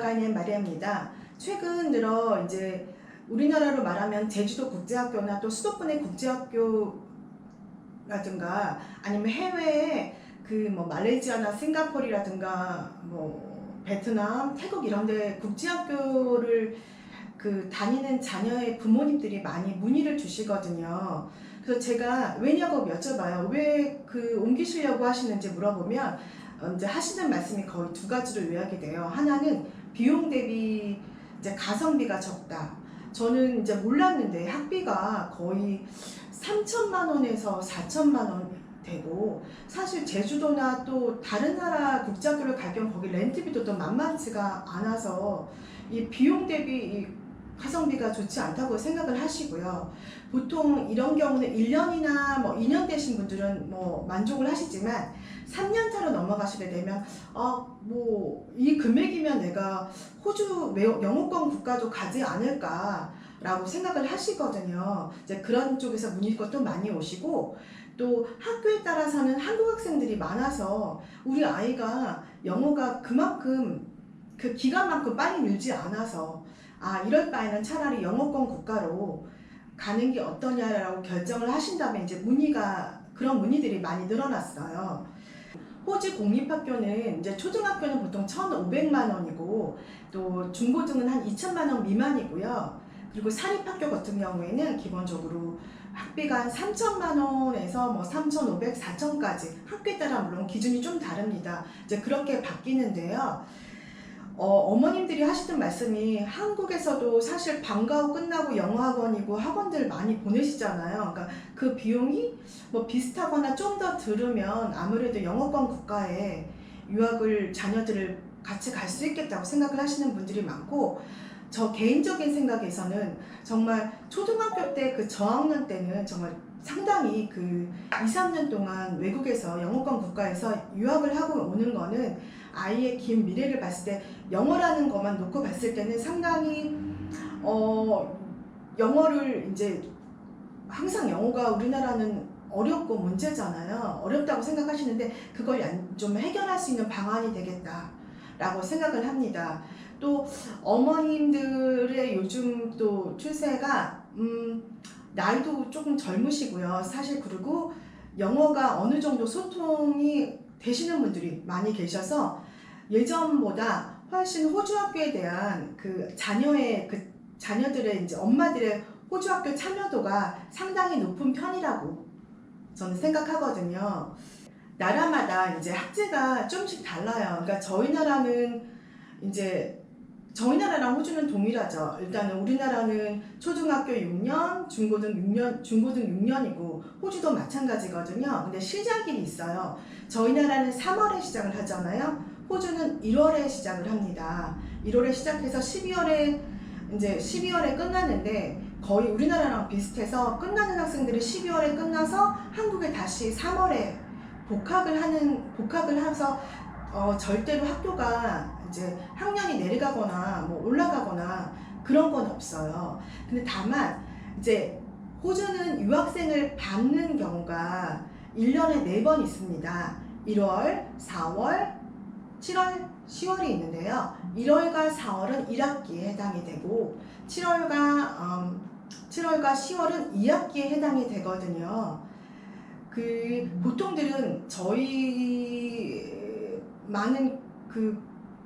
나가는 마리아입니다. 최근 들어 이제 우리나라로 말하면 제주도 국제학교나 또 수도권의 국제학교라든가 아니면 해외에 그 뭐 말레이시아나 싱가포르라든가 뭐 베트남, 태국 이런 데 국제학교를 그 다니는 자녀의 부모님들이 많이 문의를 주시거든요. 그래서 제가 왜냐고 여쭤봐요. 왜 그 옮기시려고 하시는지 물어보면 이제 하시는 말씀이 거의 두 가지를 요약이 돼요. 하나는 비용 대비 이제 가성비가 적다. 저는 이제 몰랐는데 학비가 거의 3천만 원에서 4천만 원 되고, 사실 제주도나 또 다른 나라 국제학교를 갈 경우 거기 렌트비도 또 만만치가 않아서 이 비용 대비 이 가성비가 좋지 않다고 생각을 하시고요. 보통 이런 경우는 1년이나 뭐 2년 되신 분들은 뭐 만족을 하시지만 3년 차로 넘어가시게 되면 뭐 이 금액이면 내가 호주 영어권 국가도 가지 않을까 라고 생각을 하시거든요. 이제 그런 쪽에서 문의가 또 많이 오시고, 또 학교에 따라서는 한국 학생들이 많아서 우리 아이가 영어가 그만큼 그 기간만큼 빨리 늘지 않아서 이럴 바에는 차라리 영어권 국가로 가는 게 어떠냐라고 결정을 하신다면 이제 그런 문의들이 많이 늘어났어요. 호주 공립학교는 이제 초등학교는 보통 1,500만 원이고 또 중고등은 한 2천만 원 미만이고요. 그리고 사립학교 같은 경우에는 기본적으로 학비가 한 3천만 원에서 뭐 3,500, 4천까지 학교에 따라 물론 기준이 좀 다릅니다. 이제 그렇게 바뀌는데요. 어머님들이 하시던 말씀이 한국에서도 사실 방과 후 끝나고 영어학원이고 학원들 많이 보내시잖아요. 그러니까 그 비용이 뭐 비슷하거나 좀 더 들으면 아무래도 영어권 국가에 유학을 자녀들을 같이 갈 수 있겠다고 생각을 하시는 분들이 많고, 저 개인적인 생각에서는 정말 초등학교 때 그 저학년 때는 정말 상당히 그 2, 3년 동안 외국에서 영어권 국가에서 유학을 하고 오는 거는 아이의 긴 미래를 봤을 때 영어라는 것만 놓고 봤을 때는 상당히 영어를 이제 항상 영어가 우리나라는 어렵고 문제잖아요. 어렵다고 생각하시는데 그걸 좀 해결할 수 있는 방안이 되겠다라고 생각을 합니다. 또 어머님들의 요즘 또 추세가 나이도 조금 젊으시고요. 사실 그리고 영어가 어느 정도 소통이 되시는 분들이 많이 계셔서 예전보다 훨씬 호주 학교에 대한 그 자녀들의 이제 엄마들의 호주 학교 참여도가 상당히 높은 편이라고 저는 생각하거든요. 나라마다 이제 학제가 좀씩 달라요. 그러니까 저희 나라랑 호주는 동일하죠. 일단은 우리나라는 초등학교 6년, 중고등 6년이고 호주도 마찬가지거든요. 근데 시작일이 있어요. 저희 나라는 3월에 시작을 하잖아요. 호주는 1월에 시작을 합니다. 1월에 시작해서 12월에 끝나는데 거의 우리나라랑 비슷해서 끝나는 학생들이 12월에 끝나서 한국에 다시 3월에 복학을 해서 절대로 학교가 이제 학년이 내려가거나 뭐 올라가거나 그런 건 없어요. 근데 다만 이제 호주는 유학생을 받는 경우가 1년에 4번 있습니다. 1월, 4월, 7월, 10월이 있는데요. 1월과 4월은 1학기에 해당이 되고 7월과 10월은 2학기에 해당이 되거든요. 보통들은 저희 많은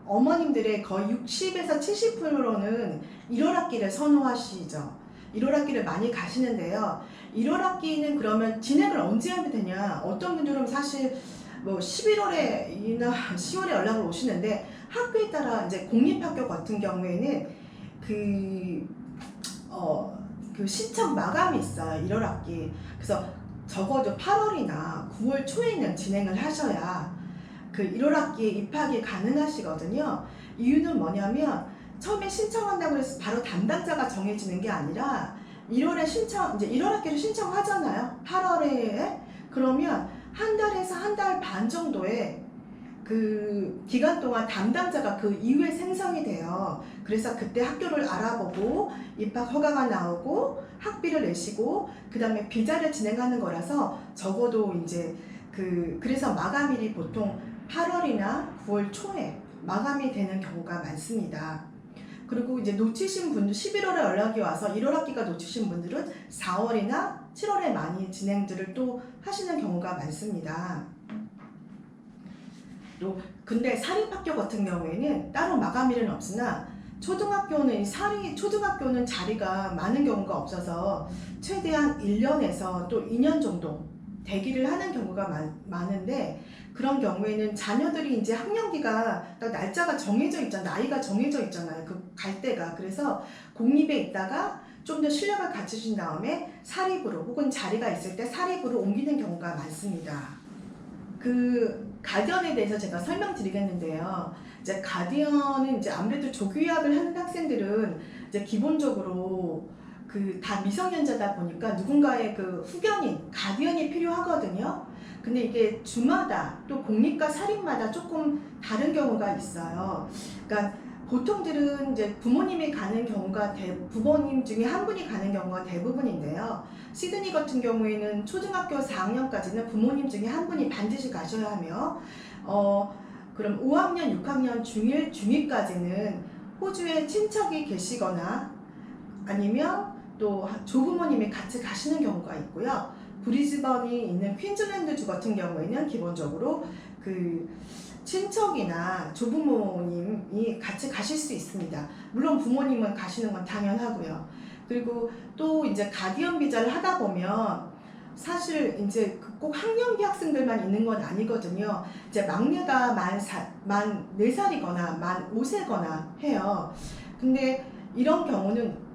어머님들의 거의 60에서 70%는 1월 학기를 선호하시죠. 1월 학기를 많이 가시는데요. 1월 학기는 그러면 진행을 언제 하면 되냐? 어떤 분들은 사실 뭐 11월에나 10월에 연락을 오시는데 학교에 따라 이제 공립학교 같은 경우에는 그 신청 마감이 있어요. 1월 학기. 그래서 적어도 8월이나 9월 초에는 진행을 하셔야 그 1월 학기에 입학이 가능하시거든요. 이유는 뭐냐면 처음에 신청한다고 해서 바로 담당자가 정해지는 게 아니라 1월 학기를 신청하잖아요. 8월에. 그러면 한 달에서 한 달 반 정도의 그 기간 동안 담당자가 그 이후에 생성이 돼요. 그래서 그때 학교를 알아보고 입학 허가가 나오고 학비를 내시고 그 다음에 비자를 진행하는 거라서 적어도 이제 그래서 마감일이 보통 8월이나 9월 초에 마감이 되는 경우가 많습니다. 그리고 이제 놓치신 분들 11월에 연락이 와서 1월 학기가 놓치신 분들은 4월이나 7월에 많이 진행들을 또 하시는 경우가 많습니다. 또 근데 사립학교 같은 경우에는 따로 마감일은 없으나 초등학교는 자리가 많은 경우가 없어서 최대한 1년에서 또 2년 정도 대기를 하는 경우가 많은데, 그런 경우에는 자녀들이 이제 학년기가 딱 날짜가 정해져 있잖아요. 나이가 정해져 있잖아요. 그 갈 때가. 그래서 공립에 있다가 좀 더 실력을 갖추신 다음에 사립으로 혹은 자리가 있을 때 사립으로 옮기는 경우가 많습니다. 그 가디언에 대해서 제가 설명드리겠는데요. 이제 가디언은 이제 아무래도 조교육을 하는 학생들은 이제 기본적으로 그 다 미성년자다 보니까 누군가의 그 후견인, 가디언이 필요하거든요. 근데 이게 주마다 또 공립과 사립마다 조금 다른 경우가 있어요. 그러니까 보통들은 이제 부모님 중에 한 분이 가는 경우가 대부분인데요. 시드니 같은 경우에는 초등학교 4학년까지는 부모님 중에 한 분이 반드시 가셔야 하며, 그럼 5학년, 6학년, 중1, 중2까지는 호주에 친척이 계시거나 아니면 또 조부모님이 같이 가시는 경우가 있고요. 브리즈번이 있는 퀸즐랜드주 같은 경우에는 기본적으로 그 친척이나 조부모님이 같이 가실 수 있습니다. 물론 부모님은 가시는 건 당연하고요. 그리고 또 이제 가디언 비자를 하다 보면 사실 이제 꼭 학년기 학생들만 있는 건 아니거든요. 이제 막내가 만 4살이거나 만 5세거나 해요. 근데 이런 경우는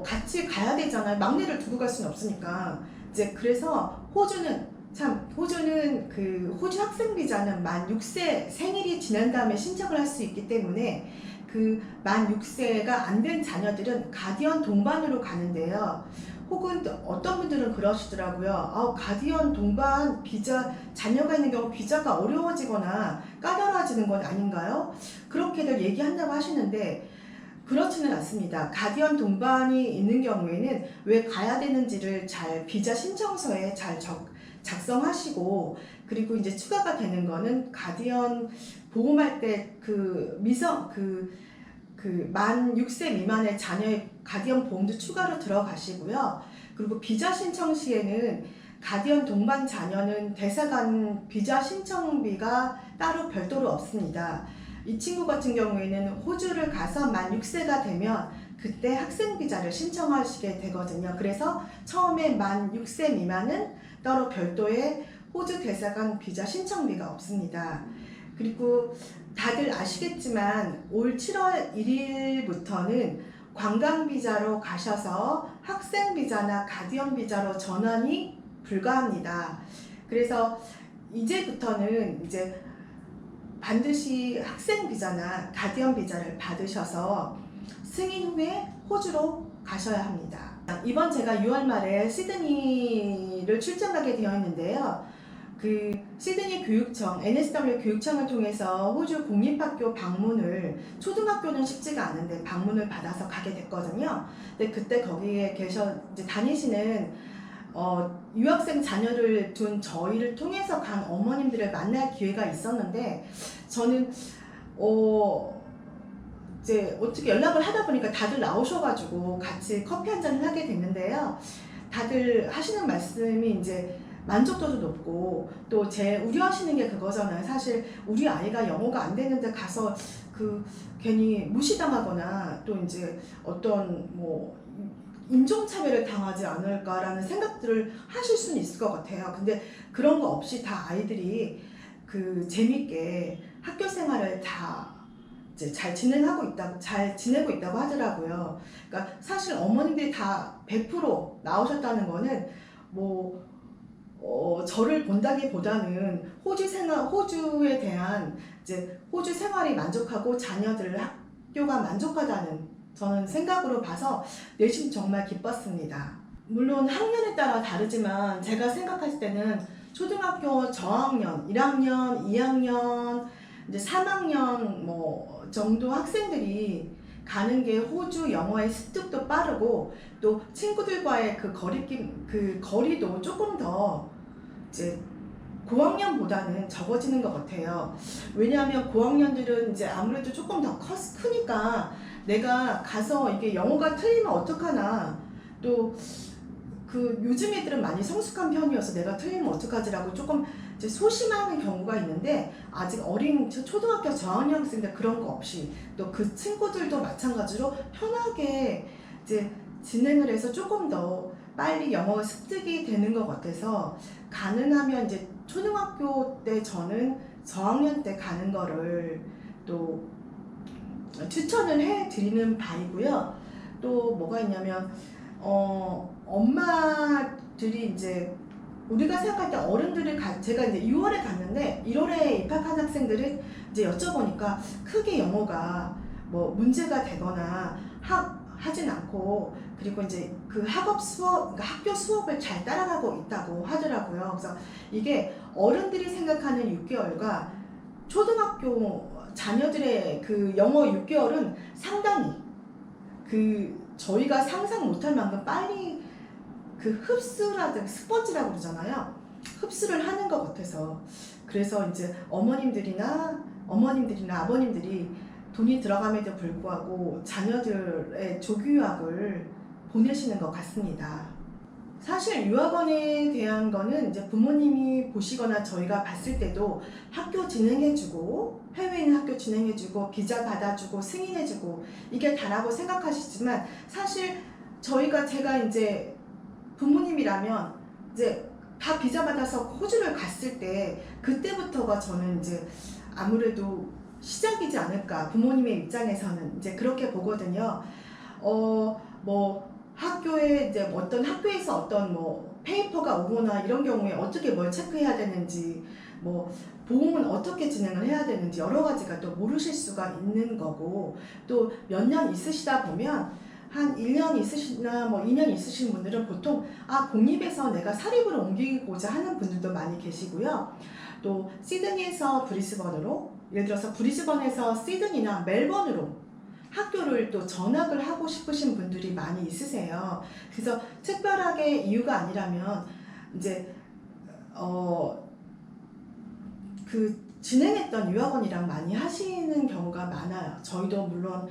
같이 가야 되잖아요. 막내를 두고 갈 수는 없으니까. 이제 그래서 호주는 그 호주 학생 비자는 만 6세 생일이 지난 다음에 신청을 할 수 있기 때문에 그 만 6세가 안 된 자녀들은 가디언 동반으로 가는데요. 혹은 또 어떤 분들은 그러시더라고요. 가디언 동반 비자, 자녀가 있는 경우 비자가 어려워지거나 까다로워지는 건 아닌가요? 그렇게들 얘기한다고 하시는데 그렇지는 않습니다. 가디언 동반이 있는 경우에는 왜 가야 되는지를 잘 비자 신청서에 잘 작성하시고, 그리고 이제 추가가 되는 거는 가디언 보험할 때 만 6세 미만의 자녀의 가디언 보험도 추가로 들어가시고요. 그리고 비자 신청 시에는 가디언 동반 자녀는 대사관 비자 신청비가 따로 별도로 없습니다. 이 친구 같은 경우에는 호주를 가서 만 6세가 되면 그때 학생 비자를 신청하시게 되거든요. 그래서 처음에 만 6세 미만은 따로 별도의 호주 대사관 비자 신청비가 없습니다. 그리고 다들 아시겠지만 올 7월 1일부터는 관광 비자로 가셔서 학생 비자나 가디언 비자로 전환이 불가합니다. 그래서 이제부터는 이제 반드시 학생 비자나 가디언 비자를 받으셔서 승인 후에 호주로 가셔야 합니다. 이번 제가 6월 말에 시드니를 출장 가게 되어 있는데요. 그 시드니 교육청, NSW 교육청을 통해서 호주 공립학교 방문을, 초등학교는 쉽지가 않은데 방문을 받아서 가게 됐거든요. 근데 그때 거기에 이제 다니시는 유학생 자녀를 둔 저희를 통해서 간 어머님들을 만날 기회가 있었는데, 저는 이제 어떻게 연락을 하다 보니까 다들 나오셔가지고 같이 커피 한 잔을 하게 됐는데요. 다들 하시는 말씀이 이제 만족도도 높고, 또 우려하시는 게 그거잖아요. 사실 우리 아이가 영어가 안 되는데 가서 괜히 무시당하거나 또 이제 어떤 인종차별을 당하지 않을까라는 생각들을 하실 수는 있을 것 같아요. 근데 그런 거 없이 다 아이들이 재밌게 학교 생활을 다 이제 잘 지내고 있다고 하더라고요. 그러니까 사실 어머님들이 다 100% 나오셨다는 거는 저를 본다기보다는 호주에 대한 이제 호주 생활이 만족하고 자녀들 학교가 만족하다는 저는 생각으로 봐서 내심 정말 기뻤습니다. 물론 학년에 따라 다르지만 제가 생각했을 때는 초등학교 저학년, 1학년, 2학년, 이제 3학년 정도 학생들이 가는 게 호주 영어의 습득도 빠르고 또 친구들과의 그 거리도 조금 더 이제 고학년보다는 적어지는 것 같아요. 왜냐하면 고학년들은 이제 아무래도 조금 더 크니까 내가 가서 이게 영어가 틀리면 어떡하나, 또 그 요즘 애들은 많이 성숙한 편이어서 내가 틀리면 어떡하지라고 조금 이제 소심하는 경우가 있는데, 아직 어린 초등학교 저학년 학생들 그런 거 없이 또 그 친구들도 마찬가지로 편하게 이제 진행을 해서 조금 더 빨리 영어가 습득이 되는 것 같아서, 가능하면 이제 초등학교 때 저는 저학년 때 가는 거를 또 추천을 해 드리는 바이고요. 또 뭐가 있냐면 엄마들이 이제 우리가 생각할 때 어른들을 제가 이제 6월에 갔는데 1월에 입학한 학생들은 이제 여쭤보니까 크게 영어가 뭐 문제가 되거나 하진 않고, 그리고 이제 그 학업 수업, 그러니까 학교 수업을 잘 따라가고 있다고 하더라고요. 그래서 이게 어른들이 생각하는 6개월과 초등학교 자녀들의 그 영어 6개월은 상당히 저희가 상상 못할 만큼 빨리 그 흡수라든 스펀지라고 그러잖아요. 흡수를 하는 것 같아서, 그래서 이제 어머님들이나 아버님들이 돈이 들어감에도 불구하고 자녀들의 조기유학을 보내시는 것 같습니다. 사실 유학원에 대한 거는 이제 부모님이 보시거나 저희가 봤을 때도 학교 진행해주고, 해외인 학교 진행해주고, 비자 받아주고, 승인해주고, 이게 다라고 생각하시지만, 사실 제가 이제 부모님이라면 이제 다 비자 받아서 호주를 갔을 때, 그때부터가 저는 이제 아무래도 시작이지 않을까, 부모님의 입장에서는 이제 그렇게 보거든요. 학교에 이제 어떤 학교에서 어떤 뭐 페이퍼가 오거나 이런 경우에 어떻게 뭘 체크해야 되는지, 뭐 보험은 어떻게 진행을 해야 되는지 여러 가지가 또 모르실 수가 있는 거고, 또 몇 년 있으시다 보면 한 1년 있으시나 뭐 2년 있으신 분들은 보통 공립에서 내가 사립으로 옮기고자 하는 분들도 많이 계시고요. 또 시드니에서 브리즈번으로, 예를 들어서 브리즈번에서 시드니나 멜번으로 학교를 또 전학을 하고 싶으신 분들이 많이 있으세요. 그래서 특별하게 이유가 아니라면 이제 진행했던 유학원이랑 많이 하시는 경우가 많아요. 저희도 물론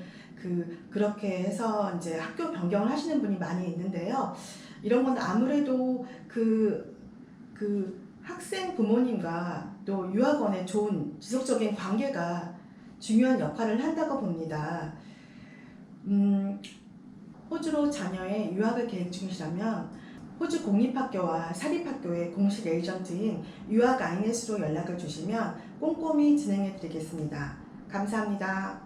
그렇게 해서 이제 학교 변경을 하시는 분이 많이 있는데요. 이런 건 아무래도 그 학생 부모님과 또 유학원의 좋은 지속적인 관계가 중요한 역할을 한다고 봅니다. 호주로 자녀의 유학을 계획 중이시라면 호주 공립학교와 사립학교의 공식 에이전트인 유학 INS로 연락을 주시면 꼼꼼히 진행해 드리겠습니다. 감사합니다.